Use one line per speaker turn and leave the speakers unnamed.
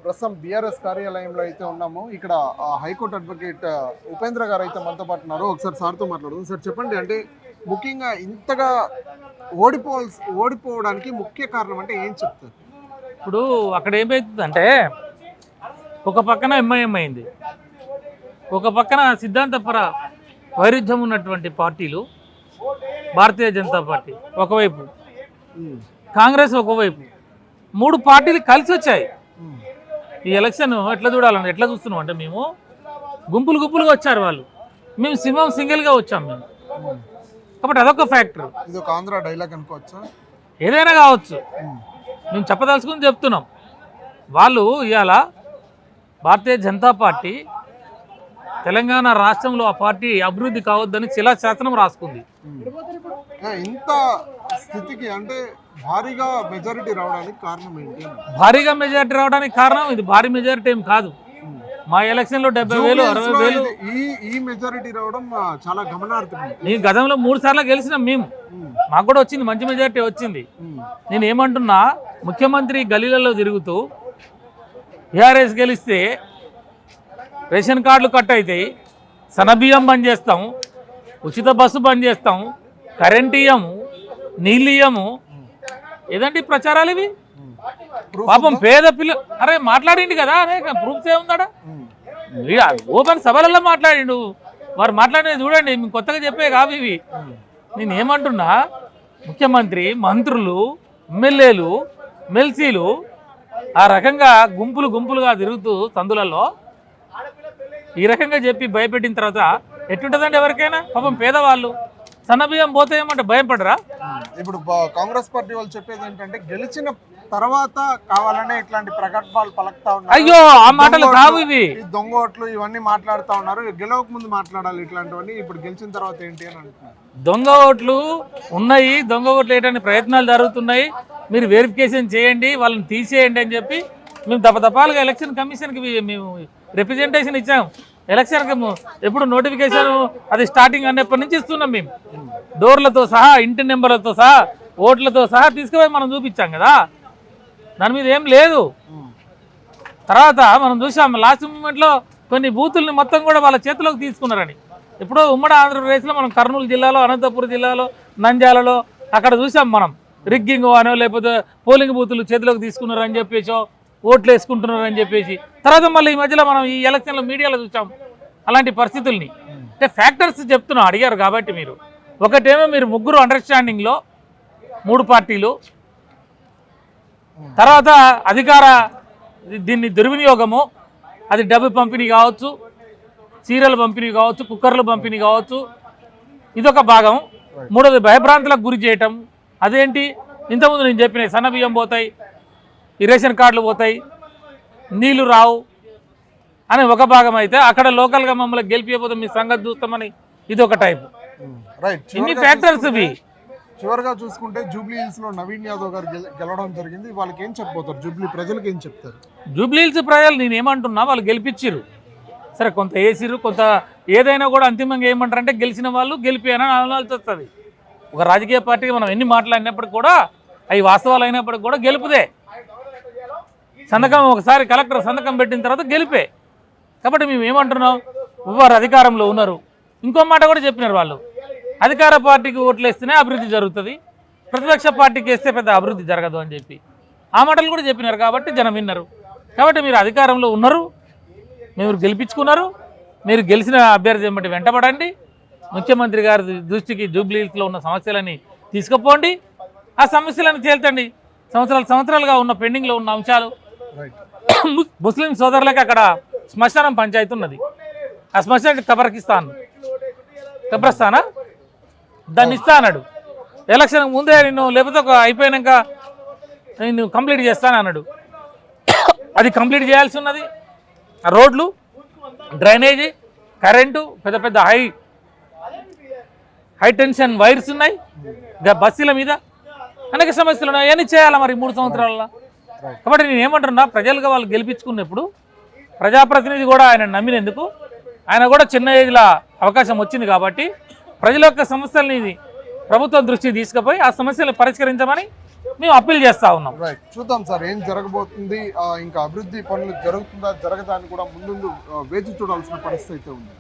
ప్రస్తుతం బీఆర్ఎస్ కార్యాలయంలో అయితే ఉన్నాము. ఇక్కడ హైకోర్టు అడ్వకేట్ ఉపేంద్ర గారు అయితే మనతో పాటు ఉన్నారు. ఒకసారి సార్తో మాట్లాడుతుంది. సార్ చెప్పండి, అంటే ముఖ్యంగా ఇంతగా ఓడిపోవడానికి ముఖ్య కారణం అంటే ఏం చెప్తారు?
ఇప్పుడు అక్కడ ఏమవుతుందంటే ఒక పక్కన ఎంఐఎం అయింది, ఒక పక్కన సిద్ధాంతపర వైరుధ్యం ఉన్నటువంటి పార్టీలు, భారతీయ జనతా పార్టీ ఒకవైపు, కాంగ్రెస్ ఒకవైపు, 3 పార్టీలు కలిసి వచ్చాయి. ఈ ఎలక్షన్ ఎట్లా చూడాలని ఎట్లా చూస్తున్నాం అంటే మేము గుంపులుగా వచ్చారు వాళ్ళు, మేము సింగిల్గా వచ్చాం మేము. కాబట్టి అదొక ఫ్యాక్టర్.
ఇది ఒక ఆంధ్ర డైలాగ్ అనుకోవచ్చా?
ఏదైనా కావచ్చు, మేము చెప్పదలుచుకుని చెప్తున్నాం. వాళ్ళు ఇవాళ భారతీయ జనతా పార్టీ తెలంగాణ రాష్ట్రంలో ఆ పార్టీ అభివృద్ధి కావద్దని శిలాశాసనం రాసుకుంది.
ఇంత స్థితికి అంటే భారీగా మెజారిటీ రావడానికి కారణం ఏంటి?
భారీగా మెజారిటీ రావడానికి కారణం ఇది భారీ మెజారిటీ ఏం కాదు. మా ఎలక్షన్లో 70,000 60,000
ఈ మెజారిటీ రావడం చాలా గమనార్థం.
నేను గతంలో 3 సార్లు గెలిచినాం మేము, మాకు కూడా వచ్చింది, మంచి మెజారిటీ వచ్చింది. నేను ఏమంటున్నా, ముఖ్యమంత్రి గలీలలో తిరుగుతూ టీఆర్ఎస్ గెలిస్తే రేషన్ కార్డులు కట్ అవుతాయి, సన్నబియ్యం బంద్ చేస్తాం, ఉచిత బస్సు బంద్ చేస్తాం, కరెంట్ ఇయ్యము, నీళ్ళు ఇయ్యము. ఏదండి ప్రచారాలు ఇవి? పాపం పేద అరే మాట్లాడిండు కదా, అనేక ప్రూఫ్స్ ఏముందా? ఓపెన్ సభలలో మాట్లాడిండు, వారు మాట్లాడినది చూడండి, మీకు కొత్తగా చెప్పే కావు ఇవి. నేను ఏమంటున్నా, ముఖ్యమంత్రి, మంత్రులు, ఎమ్మెల్యేలు, ఎమ్మెల్సీలు ఆ రకంగా గుంపులుగా తిరుగుతూ సందులలో ఈ రకంగా చెప్పి భయపెట్టిన తర్వాత ఎట్టుంటుందండి ఎవరికైనా? పాపం పేదవాళ్ళు సన్నబియ్యం పోతాయేమంటే భయపడరా?
ఇప్పుడు కాంగ్రెస్ పార్టీ వాళ్ళు చెప్పేది ఏంటంటే గెలిచిన తర్వాత కావాలనే ఇట్లాంటి ప్రకటనలు పలుకుతా ఉన్నారు.
అయ్యో, ఆ మాటలు కావు ఇవి.
దొంగ ఓట్లు ఇవన్నీ మాట్లాడుతూ ఉన్నారు. గెలవక ముందు మాట్లాడాలి ఇట్లాంటివన్నీ, ఇప్పుడు గెలిచిన తర్వాత ఏంటి అని అంటున్నారు.
దొంగ ఓట్లు ఉన్నాయి, దొంగ ఓట్లు వేయడానికి ప్రయత్నాలు జరుగుతున్నాయి, మీరు వెరిఫికేషన్ చేయండి, వాళ్ళని తీసేయండి అని చెప్పి మేము దపదపాలుగా ఎలక్షన్ కమిషన్కి మేము రిప్రజెంటేషన్ ఇచ్చాము. ఎలక్షన్కి ఎప్పుడు నోటిఫికేషన్ అది స్టార్టింగ్ అనేప్పటి నుంచి ఇస్తున్నాం మేము, డోర్లతో సహా, ఇంటి నెంబర్లతో సహా, ఓట్లతో సహా తీసుకుపోయి మనం చూపించాం కదా, దాని మీద ఏం లేదు. తర్వాత మనం చూసాం లాస్ట్ మూమెంట్లో కొన్ని బూతుల్ని మొత్తం కూడా వాళ్ళ చేతిలోకి తీసుకున్నారని. ఇప్పుడు ఉమ్మడి ఆంధ్రప్రదేశ్లో మనం కర్నూలు జిల్లాలో, అనంతపురం జిల్లాలో, నంద్యాలలో అక్కడ చూసాం మనం రిగ్గింగ్ అనో లేకపోతే పోలింగ్ బూతులు చేతిలోకి తీసుకున్నారని చెప్పేసో, ఓట్లు వేసుకుంటున్నారని చెప్పేసి. తర్వాత మళ్ళీ ఈ మధ్యలో మనం ఈ ఎలక్షన్లో మీడియాలో చూసాం అలాంటి పరిస్థితుల్ని. అంటే ఫ్యాక్టర్స్ చెప్తున్నాం, అడిగారు కాబట్టి మీరు. ఒకటేమో మీరు ముగ్గురు అండర్స్టాండింగ్లో 3 పార్టీలు, తర్వాత అధికార దీన్ని దుర్వినియోగము, అది డబ్బు పంపిణీ కావచ్చు, చీరల పంపిణీ కావచ్చు, కుక్కర్ల పంపిణీ కావచ్చు, ఇదొక భాగం. 3వది భయభ్రాంతులకు గురి చేయటం. అదేంటి, ఇంతకుముందు నేను చెప్పిన సన్నబియ్యం పోతాయి, ఈ రేషన్ కార్డులు పోతాయి, నీళ్లు రావు అని ఒక భాగం అయితే, అక్కడ లోకల్గా మమ్మల్ని గెలిపిపోతే మీ సంగతి చూస్తామని ఇదొక టైపు. ఇన్ని ఫ్యాక్టర్స్ ఇవి.
చివరిగా చూసుకుంటే జూబ్లీ హిల్స్ లో నవీన్ యాదవ్ గారు గెలవడం జరిగింది. వాళ్ళకి ఏం చెప్పబోతారు? జూబ్లీ ప్రజలకు ఏం చెప్తారు?
జూబ్లీ హిల్స్ ప్రజలు నేను ఏమంటున్నా, వాళ్ళు గెలిపించారు సరే, కొంత వేసిరు, కొంత ఏదైనా కూడా అంతిమంగా ఏమంటారంటే గెలిచిన వాళ్ళు గెలిపారని అనాల్సి వస్తుంది. ఒక రాజకీయ పార్టీకి మనం ఎన్ని మాట్లాడినప్పటికి కూడా, అవి వాస్తవాలు అయినప్పటికి కూడా గెలుపుదే. సంతకం ఒకసారి కలెక్టర్ సంతకం పెట్టిన తర్వాత గెలిపే. కాబట్టి మేము ఏమంటున్నాం, వారు అధికారంలో ఉన్నారు. ఇంకో మాట కూడా చెప్పినారు వాళ్ళు, అధికార పార్టీకి ఓట్లు వేస్తేనే అభివృద్ధి జరుగుతుంది, ప్రతిపక్ష పార్టీకి వేస్తే పెద్ద అభివృద్ధి జరగదు అని చెప్పి ఆ మాటలు కూడా చెప్పినారు. కాబట్టి జనం విన్నారు. కాబట్టి మీరు అధికారంలో ఉన్నారు, మీరు గెలిపించుకున్నారు, మీరు గెలిచిన అభ్యర్థి బట్టి వెంటబడండి, ముఖ్యమంత్రి గారి దృష్టికి జూబ్లీ హిల్స్లో ఉన్న సమస్యలని తీసుకుపోండి, ఆ సమస్యలను తేల్చండి. సంవత్సరాలుగా ఉన్న పెండింగ్లో ఉన్న అంశాలు. ముస్లిం సోదరులకి అక్కడ శ్మశానం పంచాయతీ ఉన్నది, ఆ శ్మశానానికి కబ్రస్థానా దాన్ని ఇస్తా అన్నాడు. ఎలక్షన్ ముందే నేను, లేకపోతే అయిపోయాక నేను కంప్లీట్ చేస్తాను అన్నాడు. అది కంప్లీట్ చేయాల్సి ఉన్నది. రోడ్లు, డ్రైనేజీ, కరెంటు, పెద్ద పెద్ద హై టెన్షన్ వైర్స్ ఉన్నాయి, బస్సుల మీద అనేక సమస్యలు ఉన్నాయి. అవన్నీ చేయాలా మరి 3 సంవత్సరాలలో? కాబట్టి నేను ఏమంటున్నా, ప్రజలుగా వాళ్ళు గెలిపించుకున్నప్పుడు ప్రజాప్రతినిధి కూడా ఆయన నమ్మినందుకు, ఆయన కూడా చిన్న ఏజ్లో అవకాశం వచ్చింది కాబట్టి ప్రజల యొక్క సమస్యలని ప్రభుత్వం దృష్టికి తీసుకుపోయి ఆ సమస్యలు పరిష్కరించమని మేము అప్పీల్ చేస్తూ ఉన్నాం.
రైట్, చూద్దాం సార్ ఏం జరగబోతుంది, ఇంకా అభివృద్ధి పనులు జరుగుతుందా జరగదా అని కూడా ముందు వేచి చూడాల్సిన పరిస్థితి అయితే ఉంది.